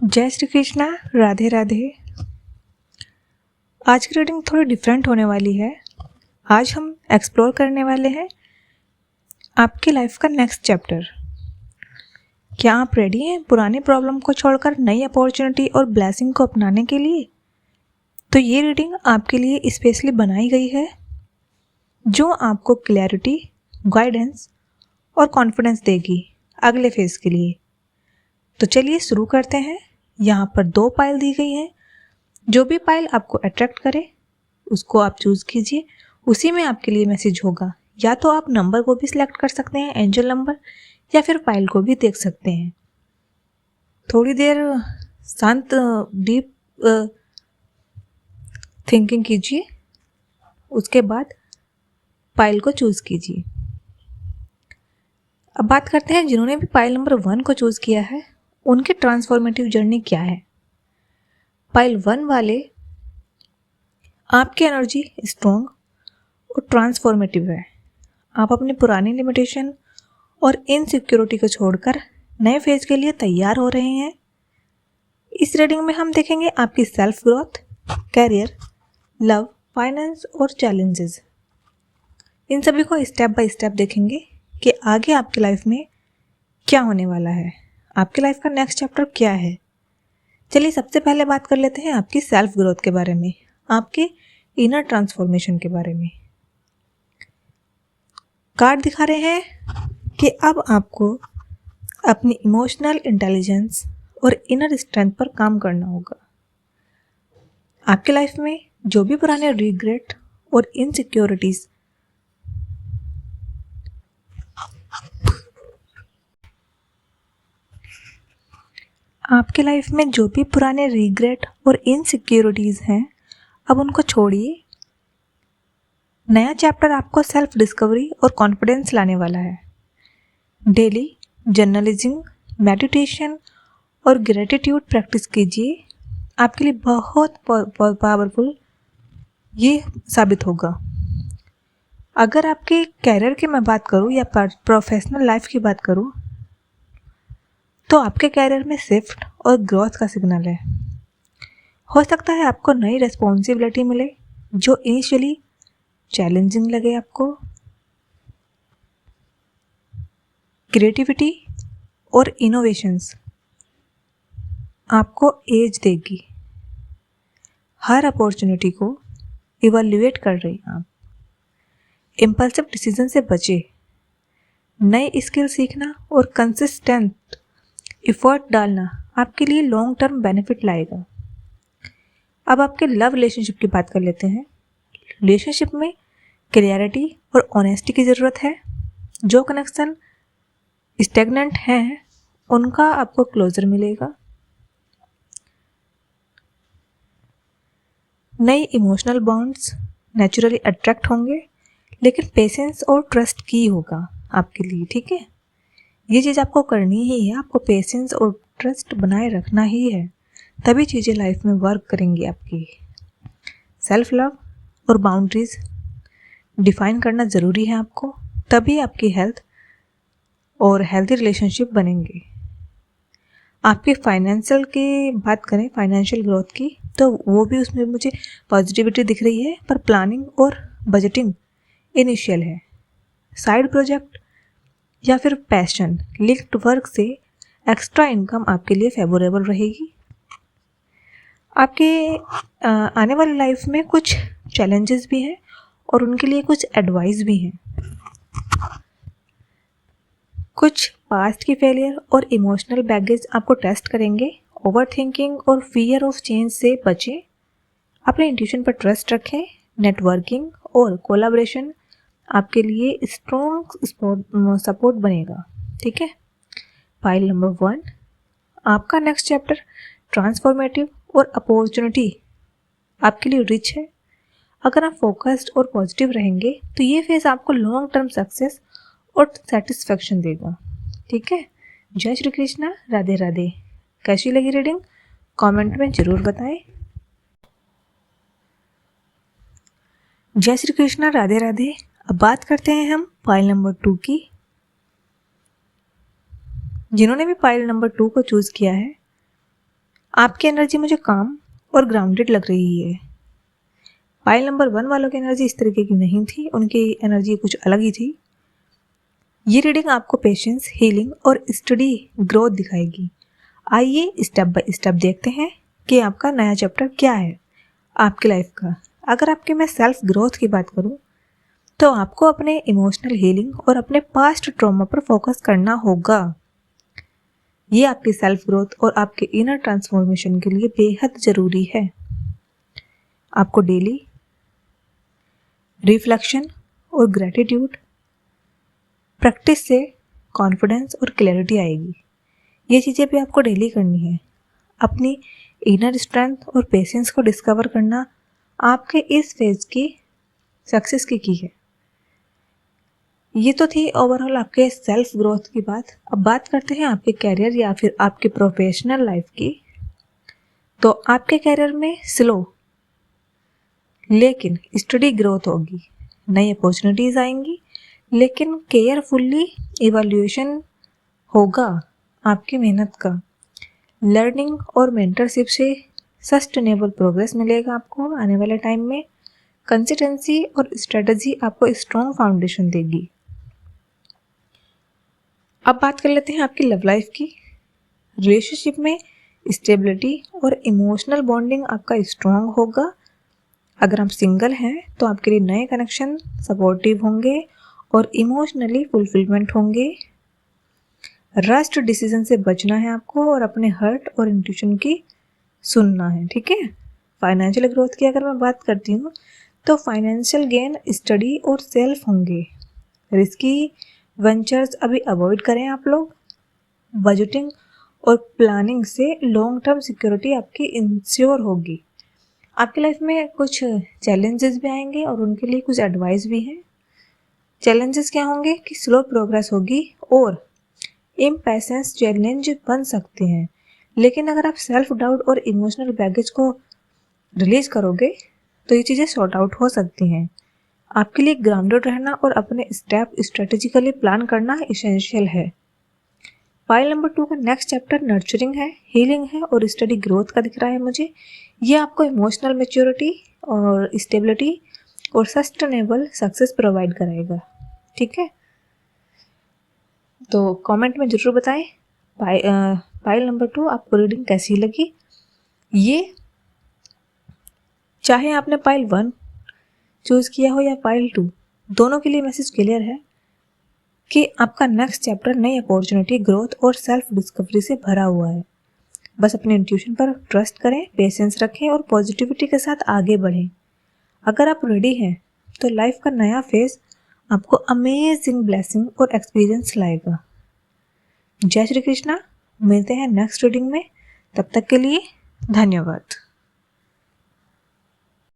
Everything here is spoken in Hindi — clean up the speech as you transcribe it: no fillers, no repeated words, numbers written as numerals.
जय श्री कृष्णा, राधे राधे। आज की रीडिंग थोड़ी डिफरेंट होने वाली है। आज हम एक्सप्लोर करने वाले हैं आपकी लाइफ का नेक्स्ट चैप्टर। क्या आप रेडी हैं पुरानी प्रॉब्लम को छोड़कर नई अपॉर्चुनिटी और ब्लेसिंग को अपनाने के लिए? तो ये रीडिंग आपके लिए स्पेशली बनाई गई है, जो आपको क्लैरिटी, गाइडेंस और कॉन्फिडेंस देगी अगले फेज के लिए। तो चलिए शुरू करते हैं। यहाँ पर 2 पाइल दी गई हैं। जो भी पाइल आपको अट्रैक्ट करे उसको आप चूज़ कीजिए, उसी में आपके लिए मैसेज होगा। या तो आप नंबर को भी सिलेक्ट कर सकते हैं, एंजल नंबर, या फिर पाइल को भी देख सकते हैं। थोड़ी देर शांत डीप थिंकिंग कीजिए, उसके बाद पाइल को चूज़ कीजिए। अब बात करते हैं जिन्होंने भी पाइल नंबर 1 को चूज़ किया है, उनकी ट्रांसफॉर्मेटिव जर्नी क्या है। पाइल 1 वाले, आपकी एनर्जी स्ट्रॉन्ग और ट्रांसफॉर्मेटिव है। आप अपनी पुरानी लिमिटेशन और इनसिक्योरिटी को छोड़कर नए फेज के लिए तैयार हो रहे हैं। इस रीडिंग में हम देखेंगे आपकी self growth, career, love, finance और चैलेंजेस। इन सभी को स्टेप बाय स्टेप देखेंगे कि आगे आपकी लाइफ में क्या होने वाला है, आपकी लाइफ का नेक्स्ट चैप्टर क्या है। चलिए सबसे पहले बात कर लेते हैं आपकी सेल्फ ग्रोथ के बारे में, आपके इनर ट्रांसफॉर्मेशन के बारे में। कार्ड दिखा रहे हैं कि अब आपको अपनी इमोशनल इंटेलिजेंस और इनर स्ट्रेंथ पर काम करना होगा। आपकी लाइफ में जो भी पुराने रिग्रेट और इनसिक्योरिटीज हैं, अब उनको छोड़िए। नया चैप्टर आपको सेल्फ डिस्कवरी और कॉन्फिडेंस लाने वाला है। डेली जर्नलिज्म, मेडिटेशन और ग्रेटिट्यूड प्रैक्टिस कीजिए, आपके लिए बहुत पावरफुल ये साबित होगा। अगर आपके कैरियर की मैं बात करूँ या प्रोफेशनल लाइफ की बात करूँ, तो आपके कैरियर में शिफ्ट और ग्रोथ का सिग्नल है। हो सकता है आपको नई रिस्पॉन्सिबिलिटी मिले जो इनिशियली चैलेंजिंग लगे आपको। क्रिएटिविटी और इनोवेशंस आपको एज देगी। हर अपॉर्चुनिटी को इवैल्यूएट कर रही हैं आप। इम्पल्सिव डिसीजन से बचे। नई स्किल सीखना और कंसिस्टेंट एफर्ट डालना आपके लिए लॉन्ग टर्म बेनिफिट लाएगा। अब आपके लव रिलेशनशिप की बात कर लेते हैं। रिलेशनशिप में क्लियरिटी और ऑनेस्टी की ज़रूरत है। जो कनेक्शन स्टेगनेंट हैं उनका आपको क्लोजर मिलेगा। नई इमोशनल बॉन्ड्स नेचुरली अट्रैक्ट होंगे, लेकिन पेशेंस और ट्रस्ट की होगा आपके लिए, ठीक है। ये चीज़ आपको करनी ही है, आपको पेशेंस और ट्रस्ट बनाए रखना ही है, तभी चीज़ें लाइफ में वर्क करेंगी आपकी। सेल्फ लव और बाउंड्रीज डिफाइन करना ज़रूरी है आपको, तभी आपकी हेल्थ और हेल्थी रिलेशनशिप बनेंगे। आपके फाइनेंशियल की बात करें, फाइनेंशियल ग्रोथ की, तो वो भी उसमें मुझे पॉजिटिविटी दिख रही है, पर प्लानिंग और बजटिंग इनिशियल है। साइड प्रोजेक्ट या फिर पैशन लिंक्ड वर्क से एक्स्ट्रा इनकम आपके लिए फेवरेबल रहेगी। आपके आने वाली लाइफ में कुछ चैलेंजेस भी हैं और उनके लिए कुछ एडवाइस भी हैं। कुछ पास्ट की फेलियर और इमोशनल बैगेज आपको टेस्ट करेंगे। ओवर थिंकिंग और फियर ऑफ चेंज से बचें। अपने इंट्यूशन पर ट्रस्ट रखें। नेटवर्किंग और कोलैबोरेशन आपके लिए स्ट्रॉन्ग सपोर्ट बनेगा, ठीक है। पाइल नंबर 1, आपका नेक्स्ट चैप्टर ट्रांसफॉर्मेटिव और अपॉर्चुनिटी आपके लिए रिच है। अगर आप फोकस्ड और पॉजिटिव रहेंगे तो ये फेज आपको लॉन्ग टर्म सक्सेस और सेटिस्फैक्शन देगा, ठीक है। जय श्री कृष्णा, राधे राधे। कैसी लगी रीडिंग कमेंट में ज़रूर बताएं। जय श्री कृष्णा, राधे राधे। अब बात करते हैं हम पाइल नंबर 2 की। जिन्होंने भी पाइल नंबर 2 को चूज़ किया है, आपकी एनर्जी मुझे काम और ग्राउंडेड लग रही है। पाइल नंबर 1 वालों की एनर्जी इस तरीके की नहीं थी, उनकी एनर्जी कुछ अलग ही थी। ये रीडिंग आपको पेशेंस, हीलिंग और स्टडी ग्रोथ दिखाएगी। आइए स्टेप बाय स्टेप देखते हैं कि आपका नया चैप्टर क्या है आपकी लाइफ का। अगर आपके मैं सेल्फ ग्रोथ की बात करूं तो आपको अपने इमोशनल हीलिंग और अपने पास्ट ट्रॉमा पर फोकस करना होगा। ये आपकी सेल्फ ग्रोथ और आपके इनर ट्रांसफॉर्मेशन के लिए बेहद ज़रूरी है। आपको डेली रिफ्लेक्शन और ग्रैटिट्यूड प्रैक्टिस से कॉन्फिडेंस और क्लैरिटी आएगी। ये चीज़ें भी आपको डेली करनी है। अपनी इनर स्ट्रेंथ और पेशेंस को डिस्कवर करना आपके इस फेज की सक्सेस की है। ये तो थी ओवरऑल आपके सेल्फ ग्रोथ की बात। अब बात करते हैं आपके कैरियर या फिर आपके प्रोफेशनल लाइफ की। तो आपके कैरियर में स्लो लेकिन स्टडी ग्रोथ होगी, नई अपॉर्चुनिटीज़ आएंगी, लेकिन केयरफुल्ली इवैल्यूएशन होगा आपकी मेहनत का। लर्निंग और मेंटरशिप से सस्टेनेबल प्रोग्रेस मिलेगा आपको आने वाले टाइम में। कंसिस्टेंसी और स्ट्रेटजी आपको स्ट्रॉन्ग फाउंडेशन देगी। अब बात कर लेते हैं आपकी लव लाइफ की। रिलेशनशिप में स्टेबिलिटी और इमोशनल बॉन्डिंग आपका स्ट्रॉन्ग होगा। अगर आप सिंगल हैं तो आपके लिए नए कनेक्शन सपोर्टिव होंगे और इमोशनली फुलफिलमेंट होंगे। रस्ट डिसीजन से बचना है आपको और अपने हर्ट और इंट्यूशन की सुनना है, ठीक है। फाइनेंशियल ग्रोथ की अगर मैं बात करती हूँ तो फाइनेंशियल गेन, स्टडी और सेल्फ होंगे। रिस्की वेंचर्स अभी अवॉइड करें आप लोग। बजटिंग और प्लानिंग से लॉन्ग टर्म सिक्योरिटी आपकी इंश्योर होगी। आपकी लाइफ में कुछ चैलेंजेस भी आएंगे और उनके लिए कुछ एडवाइस भी हैं। चैलेंजेस क्या होंगे कि स्लो प्रोग्रेस होगी और इम्पेशेंस चैलेंज बन सकते हैं, लेकिन अगर आप सेल्फ डाउट और इमोशनल बैगेज को रिलीज करोगे तो ये चीज़ें सॉर्ट आउट हो सकती हैं। आपके लिए ग्राउंडेड रहना और अपने स्टेप स्ट्रेटेजिकली प्लान करना इसेंशियल है। फाइल नंबर 2 का नेक्स्ट चैप्टर नर्चरिंग है, हीलिंग है और स्टडी ग्रोथ का दिख रहा है मुझे। ये आपको इमोशनल मैच्योरिटी और स्टेबिलिटी और सस्टेनेबल सक्सेस प्रोवाइड कराएगा, ठीक है। तो कमेंट में ज़रूर बताएं फाइल नंबर 2 आपको रीडिंग कैसी लगी। ये चाहे आपने फाइल 1 चूज़ किया हो या फाइल 2, दोनों के लिए मैसेज क्लियर है कि आपका नेक्स्ट चैप्टर नई अपॉर्चुनिटी, ग्रोथ और सेल्फ डिस्कवरी से भरा हुआ है। बस अपने इंट्यूशन पर ट्रस्ट करें, पेशेंस रखें और पॉजिटिविटी के साथ आगे बढ़ें। अगर आप रेडी हैं तो लाइफ का नया फेज आपको अमेजिंग ब्लेसिंग और एक्सपीरियंस लाएगा। जय श्री कृष्णा। मिलते हैं नेक्स्ट रीडिंग में, तब तक के लिए धन्यवाद।